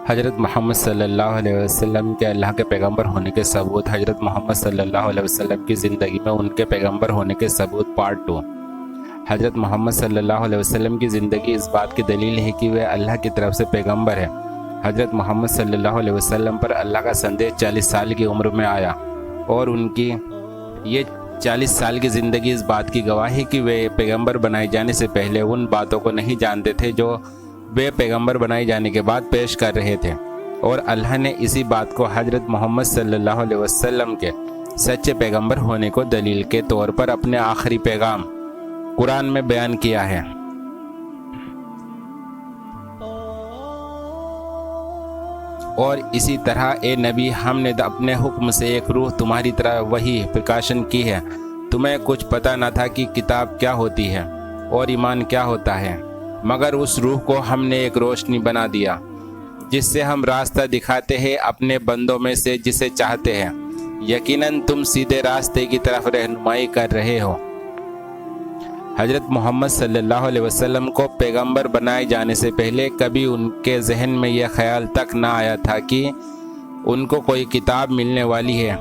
حضرت محمد صلی اللہ علیہ وسلم کے اللہ کے پیغمبر ہونے کے ثبوت۔ حضرت محمد صلی اللہ علیہ وسلم کی زندگی میں ان کے پیغمبر ہونے کے ثبوت پارٹ 2۔ حضرت محمد صلی اللہ علیہ وسلم کی زندگی اس بات کی دلیل ہے کہ وہ اللہ کی طرف سے پیغمبر ہے۔ حضرت محمد صلی اللہ علیہ وسلم پر اللہ کا سندیش 40 سال کی عمر میں آیا، اور ان کی یہ 40 سال کی زندگی اس بات کی گواہی کہ وہ پیغمبر بنائے جانے سے پہلے ان باتوں کو نہیں جانتے تھے جو وہ پیغمبر بنائے جانے کے بعد پیش کر رہے تھے، اور اللہ نے اسی بات کو حضرت محمد صلی اللہ علیہ وسلم کے سچے پیغمبر ہونے کو دلیل کے طور پر اپنے آخری پیغام قرآن میں بیان کیا ہے۔ اور اسی طرح اے نبی، ہم نے اپنے حکم سے ایک روح تمہاری طرح وحی پرکاشن کی ہے۔ تمہیں کچھ پتہ نہ تھا کہ کتاب کیا ہوتی ہے اور ایمان کیا ہوتا ہے، مگر اس روح کو ہم نے ایک روشنی بنا دیا جس سے ہم راستہ دکھاتے ہیں اپنے بندوں میں سے جسے چاہتے ہیں۔ یقیناً تم سیدھے راستے کی طرف رہنمائی کر رہے ہو۔ حضرت محمد صلی اللہ علیہ وسلم کو پیغمبر بنائے جانے سے پہلے کبھی ان کے ذہن میں یہ خیال تک نہ آیا تھا کہ ان کو کوئی کتاب ملنے والی ہے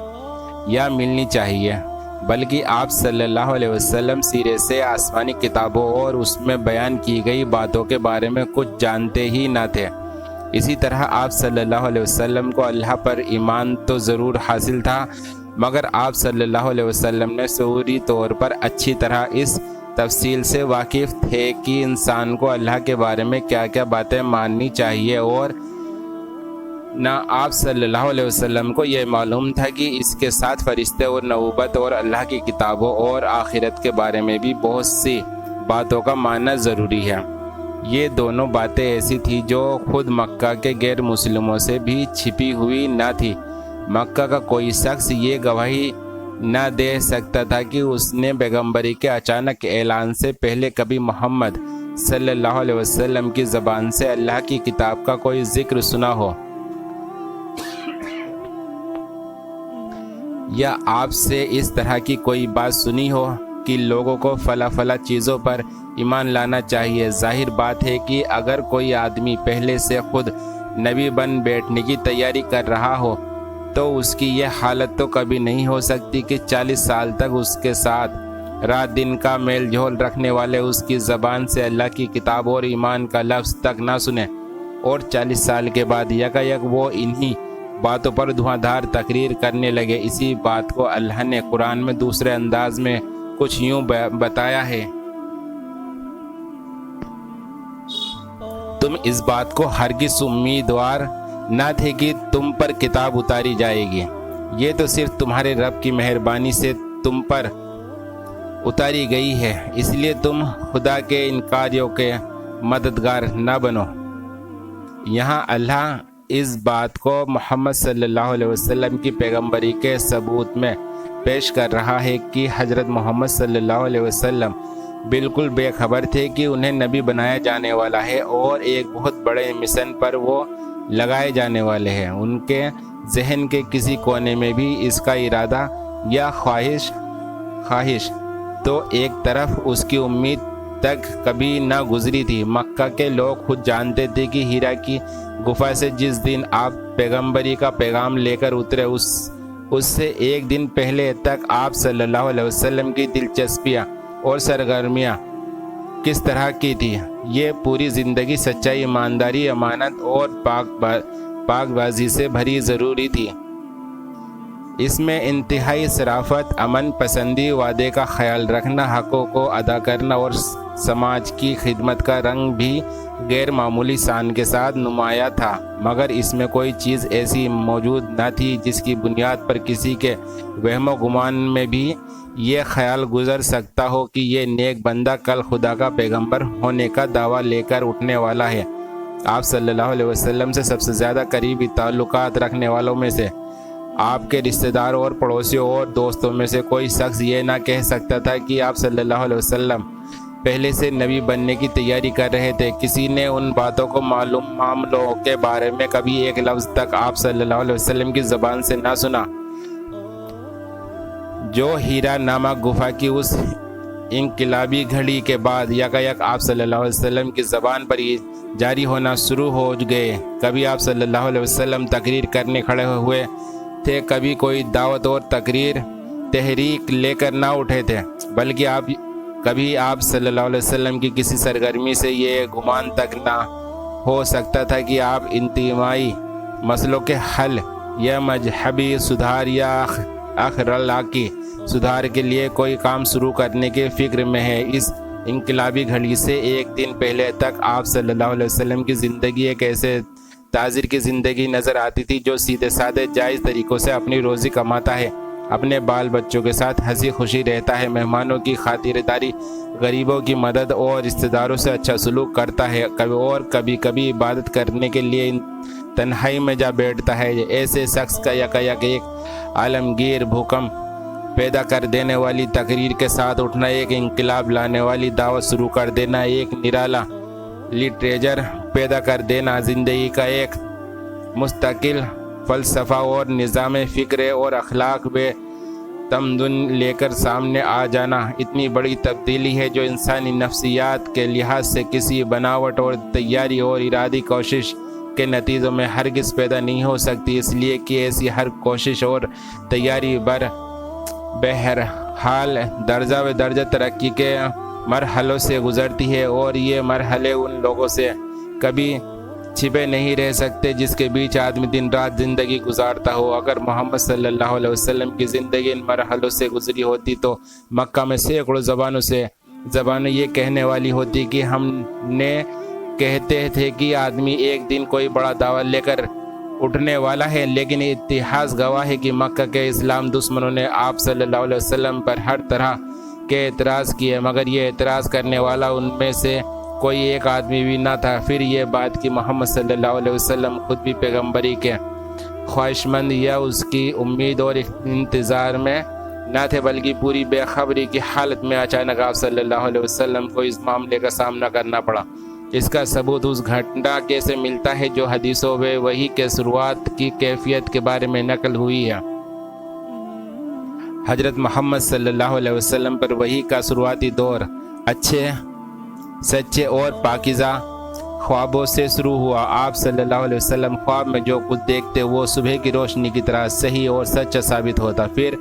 یا ملنی چاہیے، بلکہ آپ صلی اللہ علیہ وسلم سرے سے آسمانی کتابوں اور اس میں بیان کی گئی باتوں کے بارے میں کچھ جانتے ہی نہ تھے۔ اسی طرح آپ صلی اللہ علیہ وسلم کو اللہ پر ایمان تو ضرور حاصل تھا، مگر آپ صلی اللہ علیہ وسلم نے شعوری طور پر اچھی طرح اس تفصیل سے واقف تھے کہ انسان کو اللہ کے بارے میں کیا کیا باتیں ماننی چاہیے، اور نہ آپ صلی اللہ علیہ وسلم کو یہ معلوم تھا کہ اس کے ساتھ فرشتے اور نبوت اور اللہ کی کتابوں اور آخرت کے بارے میں بھی بہت سی باتوں کا ماننا ضروری ہے۔ یہ دونوں باتیں ایسی تھی جو خود مکہ کے غیر مسلموں سے بھی چھپی ہوئی نہ تھی۔ مکہ کا کوئی شخص یہ گواہی نہ دے سکتا تھا کہ اس نے پیغمبری کے اچانک اعلان سے پہلے کبھی محمد صلی اللہ علیہ وسلم کی زبان سے اللہ کی کتاب کا کوئی ذکر سنا ہو، یا آپ سے اس طرح کی کوئی بات سنی ہو کہ لوگوں کو فلاں فلاں چیزوں پر ایمان لانا چاہیے۔ ظاہر بات ہے کہ اگر کوئی آدمی پہلے سے خود نبی بن بیٹھنے کی تیاری کر رہا ہو تو اس کی یہ حالت تو کبھی نہیں ہو سکتی کہ 40 سال تک اس کے ساتھ رات دن کا میل جول رکھنے والے اس کی زبان سے اللہ کی کتاب اور ایمان کا لفظ تک نہ سنیں، اور 40 سال کے بعد یکایک وہ انہی باتوں پر دھواں دھار تقریر کرنے لگے۔ اسی بات کو اللہ نے قرآن میں دوسرے انداز میں کچھ یوں بتایا ہے: تم اس بات کو ہرگز امیدوار نہ تھے کہ تم پر کتاب اتاری جائے گی، یہ تو صرف تمہارے رب کی مہربانی سے تم پر اتاری گئی ہے، اس لیے تم خدا کے انکاریوں کے مددگار نہ بنو۔ یہاں اللہ اس بات کو محمد صلی اللہ علیہ وسلم کی پیغمبری کے ثبوت میں پیش کر رہا ہے کہ حضرت محمد صلی اللہ علیہ وسلم بالکل بے خبر تھے کہ انہیں نبی بنایا جانے والا ہے، اور ایک بہت بڑے مشن پر وہ لگائے جانے والے ہیں۔ ان کے ذہن کے کسی کونے میں بھی اس کا ارادہ یا خواہش تو ایک طرف اس کی امید تک کبھی نہ گزری تھی۔ مکہ کے لوگ خود جانتے تھے کہ ہیرا کی گفا سے جس دن آپ پیغمبری کا پیغام لے کر اترے اس سے ایک دن پہلے تک آپ صلی اللہ علیہ وسلم کی دلچسپیاں اور سرگرمیاں کس طرح کی تھی۔ یہ پوری زندگی سچائی، ایمانداری، امانت اور پاک بازی سے بھری ضروری تھی۔ اس میں انتہائی شرافت، امن پسندی، وعدے کا خیال رکھنا، حقوں کو ادا کرنا اور سماج کی خدمت کا رنگ بھی غیر معمولی شان کے ساتھ نمایاں تھا، مگر اس میں کوئی چیز ایسی موجود نہ تھی جس کی بنیاد پر کسی کے وہم و گمان میں بھی یہ خیال گزر سکتا ہو کہ یہ نیک بندہ کل خدا کا پیغمبر ہونے کا دعویٰ لے کر اٹھنے والا ہے۔ آپ صلی اللہ علیہ وسلم سے سب سے زیادہ قریبی تعلقات رکھنے والوں میں سے آپ کے رشتہ دار اور پڑوسیوں اور دوستوں میں سے کوئی شخص یہ نہ کہہ سکتا تھا کہ آپ صلی اللہ علیہ وسلم پہلے سے نبی بننے کی تیاری کر رہے تھے۔ کسی نے ان باتوں کو معاملوں کے بارے میں کبھی ایک لفظ تک آپ صلی اللہ علیہ وسلم کی زبان سے نہ سنا۔ جو ہیرا نامہ گفا کی اس انقلابی گھڑی کے بعد یکایک آپ صلی اللہ علیہ وسلم کی زبان پر یہ جاری ہونا شروع ہو گئے۔ کبھی آپ صلی اللہ علیہ وسلم تقریر کرنے کھڑے ہوئے تھے، کبھی کوئی دعوت اور تحریک لے کر نہ اٹھے تھے، بلکہ کبھی آپ صلی اللہ علیہ وسلم کی کسی سرگرمی سے یہ گمان تک نہ ہو سکتا تھا کہ آپ انتہائی مسئلوں کے حل یا مذہبی سدھار یا اخلاقی سدھار کے لیے کوئی کام شروع کرنے کے فکر میں ہے۔ اس انقلابی گھڑی سے ایک دن پہلے تک آپ صلی اللہ علیہ وسلم کی زندگی ایک ایسے تاجر کی زندگی نظر آتی تھی جو سیدھے سادے جائز طریقوں سے اپنی روزی کماتا ہے، اپنے بال بچوں کے ساتھ ہنسی خوشی رہتا ہے، مہمانوں کی خاطرداری، غریبوں کی مدد اور رشتہ داروں سے اچھا سلوک کرتا ہے، اور کبھی کبھی عبادت کرنے کے لیے تنہائی میں جا بیٹھتا ہے۔ ایسے شخص کا یکایک ایک عالمگیر بھوکمپ پیدا کر دینے والی تقریر کے ساتھ اٹھنا، ایک انقلاب لانے والی دعوت شروع کر دینا، ایک نرالا لٹریچر پیدا کر دینا، زندگی کا ایک مستقل فلسفہ اور نظام فکر اور اخلاق و تمدن لے کر سامنے آ جانا، اتنی بڑی تبدیلی ہے جو انسانی نفسیات کے لحاظ سے کسی بناوٹ اور تیاری اور ارادی کوشش کے نتیجوں میں ہرگز پیدا نہیں ہو سکتی، اس لیے کہ ایسی ہر کوشش اور تیاری بہرحال درجہ و درجہ ترقی کے مرحلوں سے گزرتی ہے، اور یہ مرحلے ان لوگوں سے کبھی چھپے نہیں رہ سکتے جس کے بیچ آدمی دن رات زندگی گزارتا ہو۔ اگر محمد صلی اللہ علیہ وسلم کی زندگی ان مرحلوں سے گزری ہوتی تو مکہ میں سینکڑوں زبانیں یہ کہنے والی ہوتی کہ ہم نے کہتے تھے کہ آدمی ایک دن کوئی بڑا دعویٰ لے کر اٹھنے والا ہے، لیکن اتہاس گواہ ہے کہ مکہ کے اسلام دشمنوں نے آپ صلی اللہ علیہ وسلم پر ہر طرح کے اعتراض کیے، مگر یہ اعتراض کرنے والا ان میں سے کوئی ایک آدمی بھی نہ تھا۔ پھر یہ بات کہ محمد صلی اللہ علیہ وسلم خود بھی پیغمبری کے خواہشمند یا اس کی امید اور انتظار میں نہ تھے، بلکہ پوری بے خبری کی حالت میں اچانک آپ صلی اللہ علیہ وسلم کو اس معاملے کا سامنا کرنا پڑا۔ اس کا ثبوت اس گھٹنا سے ملتا ہے جو حدیثوں میں وحی کے شروعات کی کیفیت کے بارے میں نقل ہوئی ہے۔ حضرت محمد صلی اللہ علیہ وسلم پر وحی کا شروعاتی دور اچھے سچے اور پاکیزہ خوابوں سے شروع ہوا۔ آپ صلی اللہ علیہ وسلم خواب میں جو کچھ دیکھتے وہ صبح کی روشنی کی طرح صحیح اور سچا ثابت ہوتا۔ پھر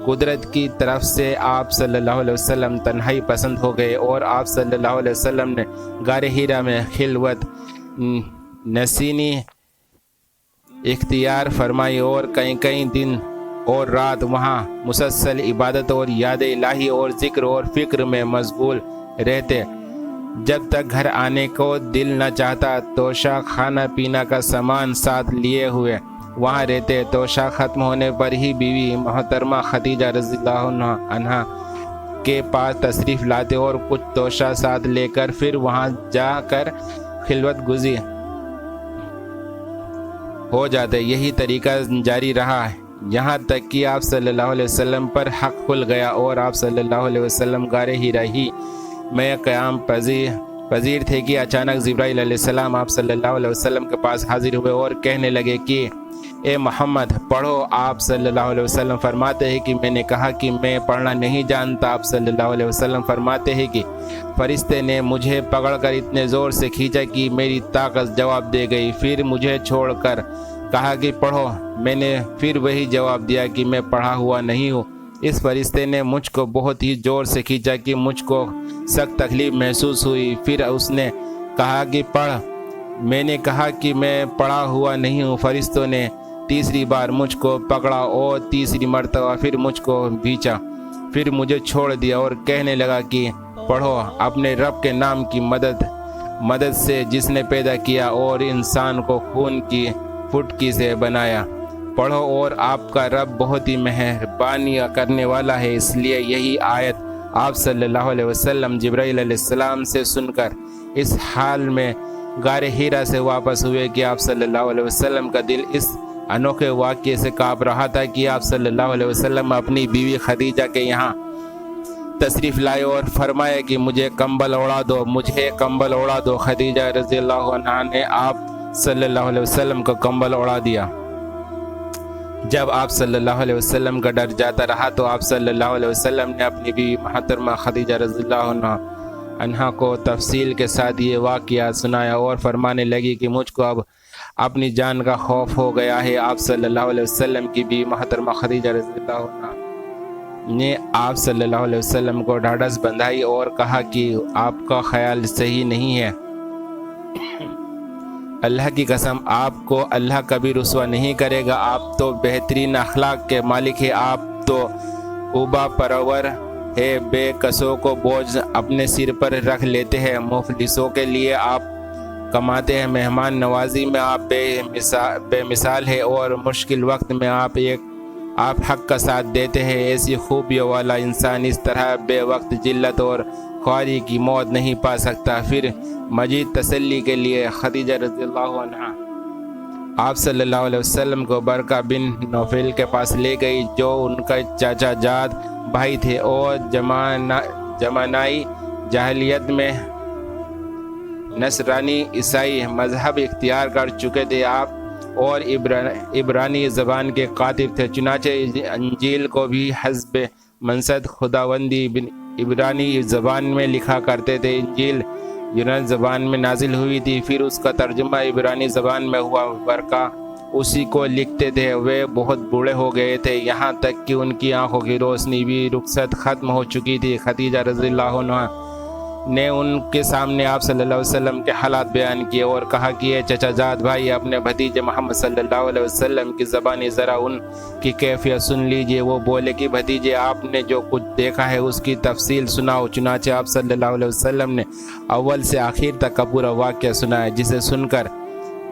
قدرت کی طرف سے آپ صلی اللہ علیہ وسلم تنہائی پسند ہو گئے، اور آپ صلی اللہ علیہ وسلم نے غار حرا میں خلوت نشینی اختیار فرمائی، اور کئی دن اور رات وہاں مسلسل عبادت اور یاد الہی اور ذکر اور فکر میں مشغول رہتے، جب تک گھر آنے کو دل نہ چاہتا۔ توشہ کھانا پینا کا سامان ساتھ لیے ہوئے وہاں رہتے۔ توشہ ختم ہونے پر ہی بیوی محترمہ خدیجہ رضی اللہ عنہا کے پاس تشریف لاتے اور کچھ توشہ ساتھ لے کر پھر وہاں جا کر خلوت گزی ہو جاتے۔ یہی طریقہ جاری رہا یہاں تک کہ آپ صلی اللہ علیہ وسلم پر حق کھل گیا، اور آپ صلی اللہ علیہ وسلم غار حرا ہی میں قیام پذیر تھے کہ اچانک جبرائیل علیہ السلام آپ صلی اللہ علیہ وسلم کے پاس حاضر ہوئے اور کہنے لگے کہ اے محمد پڑھو۔ آپ صلی اللہ علیہ وسلم فرماتے ہیں کہ میں نے کہا کہ میں پڑھنا نہیں جانتا۔ آپ صلی اللہ علیہ وسلم فرماتے ہیں کہ فرشتے نے مجھے پکڑ کر اتنے زور سے کھینچا کہ میری طاقت جواب دے گئی، پھر مجھے چھوڑ کر کہا کہ پڑھو۔ میں نے پھر وہی جواب دیا کہ میں پڑھا ہوا نہیں ہوں۔ اس فرشتے نے مجھ کو بہت ہی زور سے کھینچا کہ مجھ کو سخت تکلیف محسوس ہوئی، پھر اس نے کہا کہ پڑھ۔ میں نے کہا کہ میں پڑھا ہوا نہیں ہوں۔ فرشتوں نے تیسری بار مجھ کو پکڑا اور تیسری مرتبہ پھر مجھ کو بھینچا، پھر مجھے چھوڑ دیا اور کہنے لگا کہ پڑھو اپنے رب کے نام کی مدد سے جس نے پیدا کیا اور انسان کو خون کی پھٹکی سے بنایا۔ پڑھو اور آپ کا رب بہت ہی مہربانی کرنے والا ہے۔ اس لیے یہی آیت آپ صلی اللہ علیہ وسلم جبرائیل علیہ السلام سے سن کر اس حال میں غار حرا سے واپس ہوئے کہ آپ صلی اللہ علیہ وسلم کا دل اس انوکھے واقعے سے کانپ رہا تھا کہ آپ صلی اللہ علیہ وسلم اپنی بیوی خدیجہ کے یہاں تشریف لائے اور فرمایا کہ مجھے کمبل اوڑا دو۔ خدیجہ رضی اللہ عنہا نے آپ صلی اللہ علیہ وسلم کو کمبل اوڑا دیا۔ جب آپ صلی اللہ علیہ وسلم کا ڈر جاتا رہا تو آپ صلی اللہ علیہ وسلم نے اپنی بیوی محترمہ خدیجہ رضی اللہ عنہا کو تفصیل کے ساتھ یہ واقعہ سنایا اور فرمانے لگی کہ مجھ کو اب اپنی جان کا خوف ہو گیا ہے۔ آپ صلی اللہ علیہ وسلم کی بیوی محترمہ خدیجہ رضی اللہ عنہا نے آپ صلی اللہ علیہ وسلم کو ڈھارس بندھائی اور کہا کہ آپ کا خیال صحیح نہیں ہے، اللہ کی قسم آپ کو اللہ کبھی رسوا نہیں کرے گا، آپ تو بہترین اخلاق کے مالک ہیں، آپ تو اوبا پرور ہے، بے کسوں کو بوجھ اپنے سر پر رکھ لیتے ہیں، مفلسوں کے لیے آپ کماتے ہیں، مہمان نوازی میں آپ بے مثال ہے اور مشکل وقت میں آپ حق کا ساتھ دیتے ہیں۔ ایسی خوبیوں والا انسان اس طرح بے وقت ذلت اور خواری کی موت نہیں پا سکتا۔ پھر مزید تسلی کے لیے خدیجہ رضی اللہ عنہا آپ صلی اللہ علیہ وسلم کو برقہ بن نوفل کے پاس لے گئی، جو ان کا چاچا جاد بھائی تھے اور زمانائی جاہلیت میں نصرانی عیسائی مذہب اختیار کر چکے تھے۔ آپ اور عبرانی زبان کے کاتب تھے، چنانچہ انجیل کو بھی حسب منصب خداوندی عبرانی زبان میں لکھا کرتے تھے۔ انجیل یونان زبان میں نازل ہوئی تھی، پھر اس کا ترجمہ عبرانی زبان میں ہوا، برقہ اسی کو لکھتے تھے۔ وہ بہت بوڑھے ہو گئے تھے، یہاں تک کہ ان کی آنکھوں کی روشنی بھی رخصت ختم ہو چکی تھی۔ خدیجہ رضی اللہ عنہا نے ان کے سامنے آپ صلی اللہ علیہ وسلم کے حالات بیان کیے اور کہا کہ یہ چچا جاد بھائی اپنے بھتیجے محمد صلی اللہ علیہ وسلم کی زبانی ذرا ان کی کیفیت سن لیجئے۔ وہ بولے کہ بھتیجے آپ نے جو کچھ دیکھا ہے اس کی تفصیل سناؤ۔ چنانچہ آپ صلی اللہ علیہ وسلم نے اول سے آخر تک کا پورا واقعہ سنایا، جسے سن کر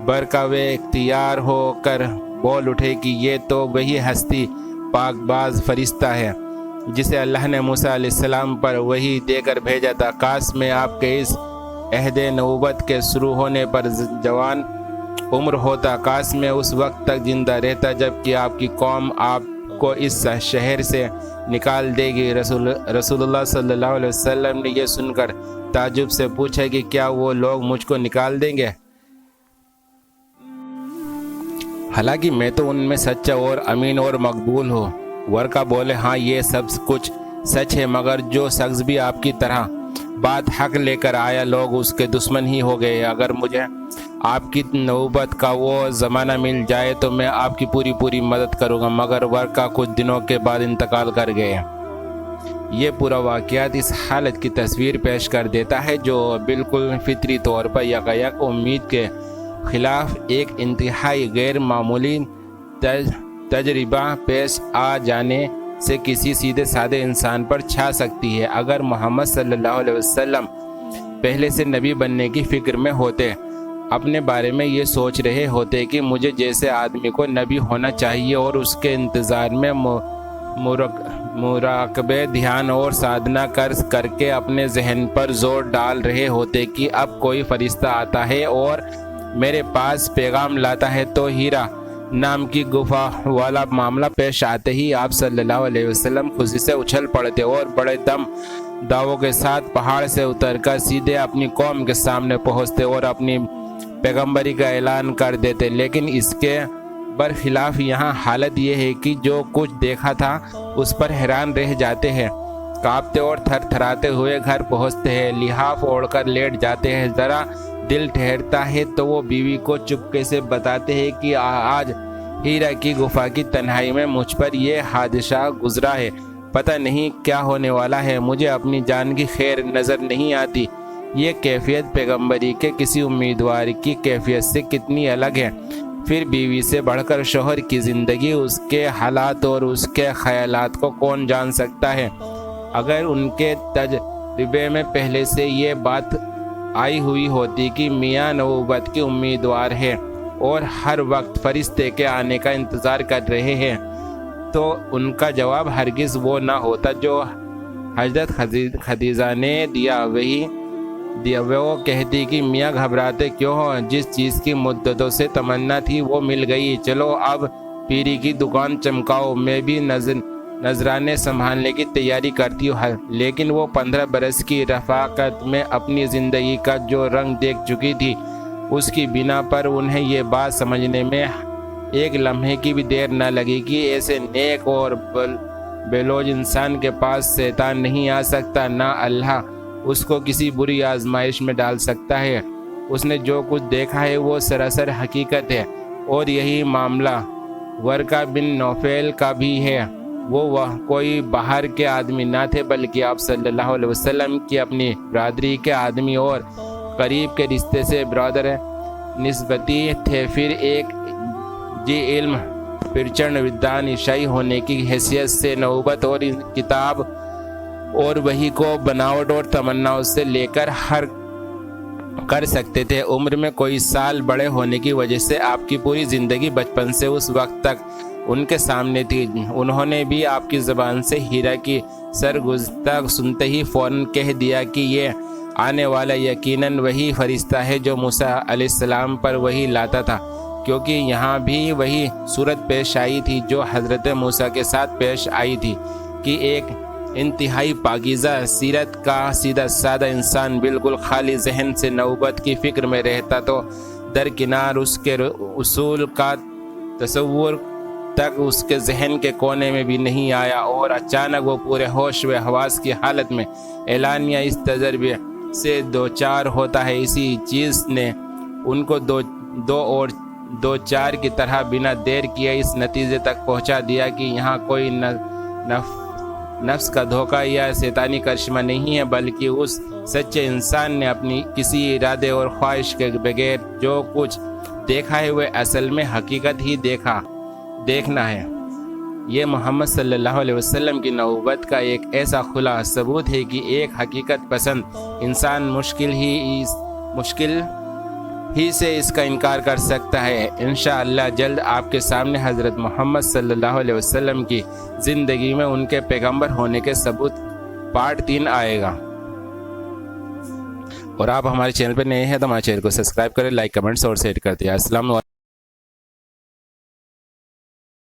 برقہ وہ اختیار ہو کر بول اٹھے کہ یہ تو وہی ہستی پاک باز فرشتہ ہے جسے اللہ نے موسیٰ علیہ السلام پر وحی دے کر بھیجا تھا۔ کاش میں آپ کے اس عہد نبوت کے شروع ہونے پر جوان عمر ہوتا، کاش میں اس وقت تک زندہ رہتا جب کہ آپ کی قوم آپ کو اس شہر سے نکال دے گی۔ رسول اللہ صلی اللہ علیہ وسلم نے یہ سن کر تعجب سے پوچھا کہ کیا وہ لوگ مجھ کو نکال دیں گے؟ حالانکہ میں تو ان میں سچا اور امین اور مقبول ہوں۔ ورقہ بولے ہاں یہ سب کچھ سچ ہے، مگر جو شخص بھی آپ کی طرح بات حق لے کر آیا لوگ اس کے دشمن ہی ہو گئے۔ اگر مجھے آپ کی نبوت کا وہ زمانہ مل جائے تو میں آپ کی پوری مدد کروں گا، مگر ورقہ کچھ دنوں کے بعد انتقال کر گئے۔ یہ پورا واقعات اس حالت کی تصویر پیش کر دیتا ہے جو بالکل فطری طور پر یکایک امید کے خلاف ایک انتہائی غیر معمولی تجربہ پیش آ جانے سے کسی سیدھے سادے انسان پر چھا سکتی ہے۔ اگر محمد صلی اللہ علیہ وسلم پہلے سے نبی بننے کی فکر میں ہوتے، اپنے بارے میں یہ سوچ رہے ہوتے کہ مجھے جیسے آدمی کو نبی ہونا چاہیے اور اس کے انتظار میں مراقبے، دھیان اور سادھنا کر کے اپنے ذہن پر زور ڈال رہے ہوتے کہ اب کوئی فرشتہ آتا ہے اور میرے پاس پیغام لاتا ہے، تو ہیرا نام کی گفا والا معاملہ پیش آتے ہی آپ صلی اللہ علیہ وسلم خوشی سے اچھل پڑتے اور بڑے دعووں کے ساتھ پہاڑ سے اتر کر سیدھے اپنی قوم کے سامنے پہنچتے اور اپنی پیغمبری کا اعلان کر دیتے۔ لیکن اس کے برخلاف یہاں حالت یہ ہے کہ جو کچھ دیکھا تھا اس پر حیران رہ جاتے ہیں، کانپتے اور تھر تھراتے ہوئے گھر پہنچتے ہیں، لحاف اوڑھ کر لیٹ جاتے ہیں۔ ذرا دل ٹھہرتا ہے تو وہ بیوی کو چپکے سے بتاتے ہیں کہ آج ہیرا کی گفا کی تنہائی میں مجھ پر یہ حادثہ گزرا ہے، پتہ نہیں کیا ہونے والا ہے، مجھے اپنی جان کی خیر نظر نہیں آتی۔ یہ کیفیت پیغمبری کے کسی امیدوار کی کیفیت سے کتنی الگ ہے۔ پھر بیوی سے بڑھ کر شوہر کی زندگی، اس کے حالات اور اس کے خیالات کو کون جان سکتا ہے؟ اگر ان کے تجربے میں پہلے سے یہ بات آئی ہوئی ہوتی کہ میاں نبوت کی امیدوار ہے اور ہر وقت فرشتے کے آنے کا انتظار کر رہے ہیں، تو ان کا جواب ہرگز وہ نہ ہوتا جو حضرت خدیجہ نے دیا۔ وہ کہتی کہ میاں گھبراتے کیوں ہو، جس چیز کی مدتوں سے تمنا تھی وہ مل گئی، چلو اب پیری کی دکان چمکاؤ، میں بھی نذرانے سنبھالنے کی تیاری کرتی ہوں۔ لیکن وہ 15 برس کی رفاقت میں اپنی زندگی کا جو رنگ دیکھ چکی تھی، اس کی بنا پر انہیں یہ بات سمجھنے میں ایک لمحے کی بھی دیر نہ لگے گی۔ ایسے نیک اور بےلوج انسان کے پاس شیطان نہیں آ سکتا، نہ اللہ اس کو کسی بری آزمائش میں ڈال سکتا ہے۔ اس نے جو کچھ دیکھا ہے وہ سراسر حقیقت ہے، اور یہی معاملہ ورقہ بن نوفل کا بھی ہے۔ وہ کوئی باہر کے آدمی نہ تھے، بلکہ آپ صلی اللہ علیہ وسلم کی اپنی برادری کے آدمی اور قریب کے رشتے سے برادر نسبتی تھے۔ پھر ایک علم پرچنڈ ودان عیسائی ہونے کی حیثیت سے نبوت اور کتاب اور وحی کو بناوٹ اور تمناؤں سے لے کر ہر کر سکتے تھے۔ عمر میں کوئی سال بڑے ہونے کی وجہ سے آپ کی پوری زندگی بچپن سے اس وقت تک ان کے سامنے تھی۔ انہوں نے بھی آپ کی زبان سے ہیرا کی سرگزشت سنتے ہی فوراً کہہ دیا کہ یہ آنے والا یقیناً وہی فرشتہ ہے جو موسیٰ علیہ السلام پر وحی لاتا تھا، کیونکہ یہاں بھی وہی صورت پیش آئی تھی جو حضرت موسیٰ کے ساتھ پیش آئی تھی کہ ایک انتہائی پاکیزہ سیرت کا سیدھا سادہ انسان بالکل خالی ذہن سے نبوت کی فکر میں رہتا تو درکنار اس کے اصول کا تصور تک اس کے ذہن کے کونے میں بھی نہیں آیا، اور اچانک وہ پورے ہوش و حواس کی حالت میں اعلانیہ اس تجربے سے دوچار ہوتا ہے۔ اسی چیز نے ان کو دو اور دو چار کی طرح بنا دیر کیے اس نتیجے تک پہنچا دیا کہ یہاں کوئی نفس کا دھوکہ یا شیطانی کرشمہ نہیں ہے، بلکہ اس سچے انسان نے اپنی کسی ارادے اور خواہش کے بغیر جو کچھ دیکھا ہے وہ اصل میں حقیقت ہی دیکھنا ہے۔ یہ محمد صلی اللہ علیہ وسلم کی نبوت کا ایک ایسا کھلا ثبوت ہے کہ ایک حقیقت پسند انسان مشکل ہی سے اس کا انکار کر سکتا ہے۔ انشاءاللہ جلد آپ کے سامنے حضرت محمد صلی اللہ علیہ وسلم کی زندگی میں ان کے پیغمبر ہونے کے ثبوت پارٹ 3 آئے گا۔ اور آپ ہمارے چینل پر نئے ہیں تو ہمارے چینل کو سبسکرائب کریں، لائک، کمنٹس اور شیئر کرتے ہیں۔ السلام علیکم۔